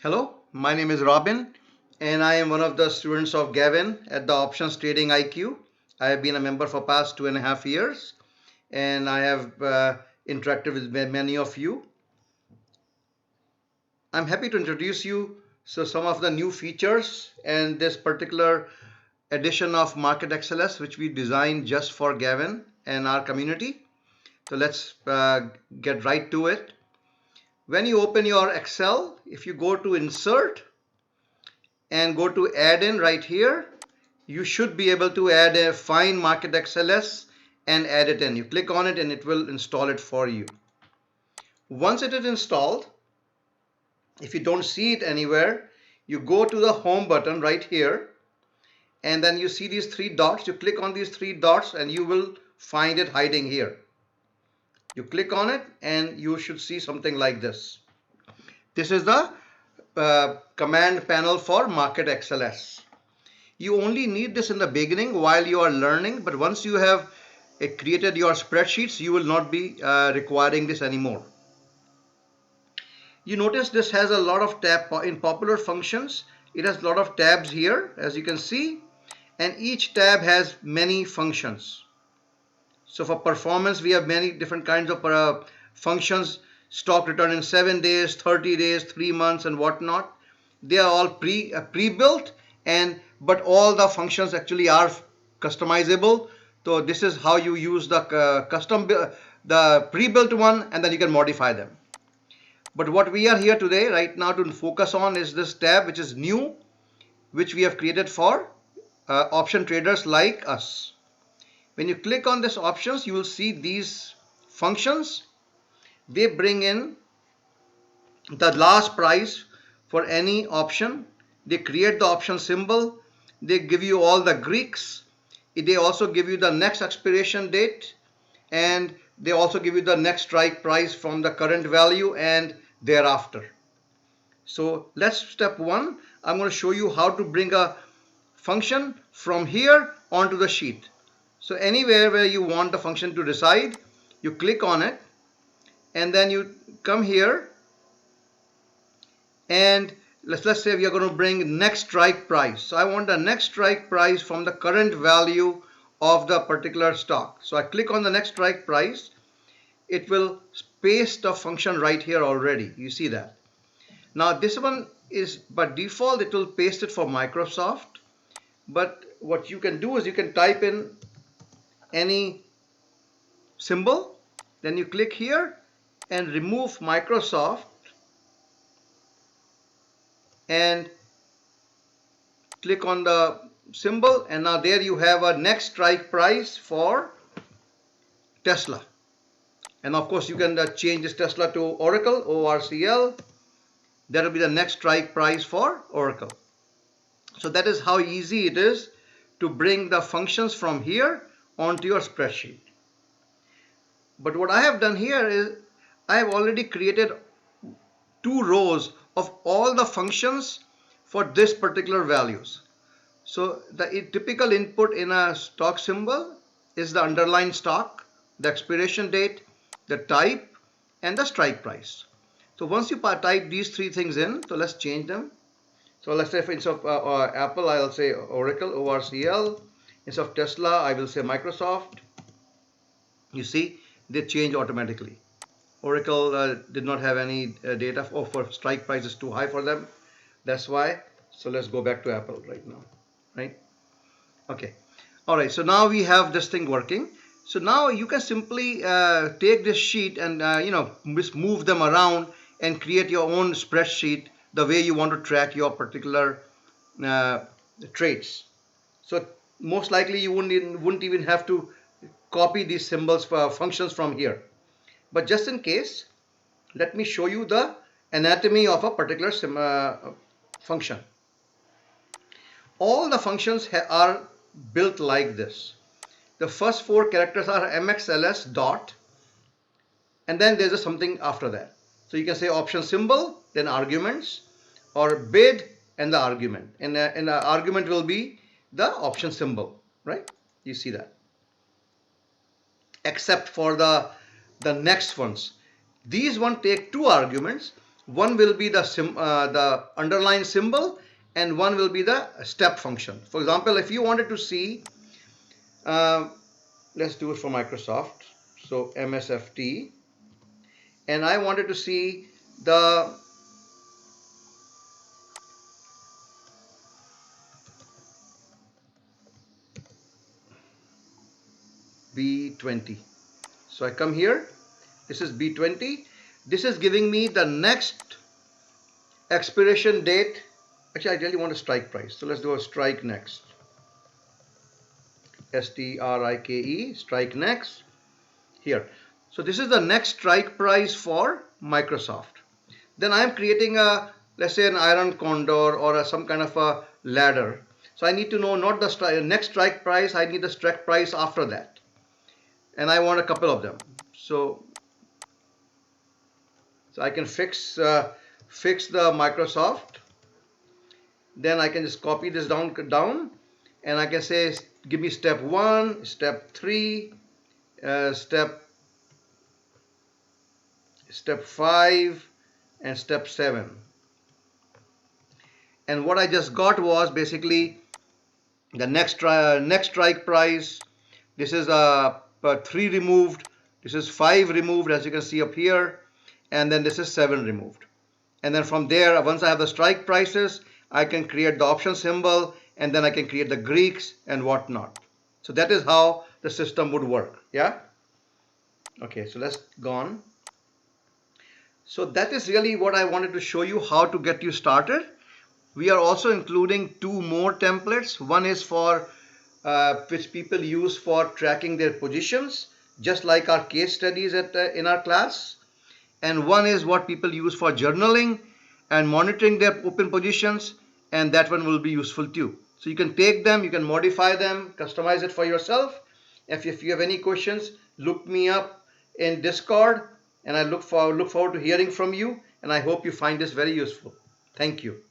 Hello, my name is Robin, and I am one of the students of Gavin at the Options Trading IQ. I have been a member for past 2.5 years, and I have interacted with many of you. I'm happy to introduce you some of the new features and this particular edition of MarketXLS, which we designed just for Gavin and our community. So let's get right to it. When you open your Excel, if you go to Insert and go to Add In right here, you should be able to add a Find MarketXLS and add it in. You click on it and it will install it for you. Once it is installed, if you don't see it anywhere, you go to the Home button right here, and then you see these three dots. You click on these three dots and you will find it hiding here. You click on it and you should see something like this. This is the command panel for MarketXLS. You only need this in the beginning while you are learning, but once you have created your spreadsheets, you will not be requiring this anymore. You notice this has a lot of tab in popular functions. It has a lot of tabs here, as you can see, and each tab has many functions. So for performance, we have many different kinds of functions: stock return in 7 days, 30 days, 3 months, and whatnot. They are all pre-built, but all the functions actually are customizable. So this is how you use the pre-built one, and then you can modify them. But what we are here today, right now, to focus on is this tab, which is new, which we have created for option traders like us. When you click on this options, you will see these functions. They bring in the last price for any option. They create the option symbol. They give you all the Greeks. They also give you the next expiration date, and they also give you the next strike price from the current value and thereafter. So let's step one. I'm going to show you how to bring a function from here onto the sheet. So anywhere where you want the function to reside, you click on it, and then you come here, and let's say we are going to bring next strike price. So I want the next strike price from the current value of the particular stock. So I click on the next strike price. It will paste the function right here already. You see that. Now this one is by default, it will paste it for Microsoft. But what you can do is you can type in any symbol, then you click here and remove Microsoft and click on the symbol, and now there you have a next strike price for Tesla. And of course you can change this Tesla to Oracle, ORCL. That will be the next strike price for Oracle. So that is how easy it is to bring the functions from here onto your spreadsheet. But what I have done here is I have already created 2 rows of all the functions for this particular values. So the typical input in a stock symbol is the underlying stock, the expiration date, the type, and the strike price. So once you type these 3 things in, so let's change them. So let's say instead of Apple, I'll say Oracle, ORCL. Instead of Tesla, I will say Microsoft. You see, they change automatically. Oracle did not have any data for strike price is too high for them. That's why. So let's go back to Apple right now. Right? Okay. All right. So now we have this thing working. So now you can simply take this sheet and just move them around and create your own spreadsheet the way you want to track your particular trades. So most likely you wouldn't even have to copy these symbols for functions from here. But just in case, let me show you the anatomy of a particular function. All the functions are built like this. The first 4 characters are MXLS dot, and then there's something after that. So you can say option symbol, then arguments, or bid and the argument. And the argument will be the option symbol, right? You see that. Except for the next ones. These one take 2 arguments. One will be the underlying symbol, and one will be the step function. For example, if you wanted to see, uh, let's do it for Microsoft. So MSFT, and I wanted to see the B20. So I come here. This is B20. This is giving me the next expiration date. Actually, I really want a strike price. So let's do a strike next. STRIKE, strike next. Here. So this is the next strike price for Microsoft. Then I am creating a, let's say, an iron condor or some kind of a ladder. So I need to know not the next strike price, I need the strike price after that. And I want a couple of them. So I can fix the Microsoft. Then I can just copy this down, and I can say, give me step 1, step 3, step 5, and step 7. And what I just got was basically the next strike price. This is 3 removed. This is 5 removed, as you can see up here, and then this is 7 removed. And then from there, once I have the strike prices, I can create the option symbol, and then I can create the Greeks and whatnot. So that is how the system would work. Yeah. Okay, so let's go on. So that is really what I wanted to show you, how to get you started. We are also including 2 more templates. One is for which people use for tracking their positions, just like our case studies in our class. And one is what people use for journaling and monitoring their open positions, and that one will be useful too. So you can take them, you can modify them, customize it for yourself. If you have any questions, look me up in Discord, and I look forward to hearing from you, and I hope you find this very useful. Thank you.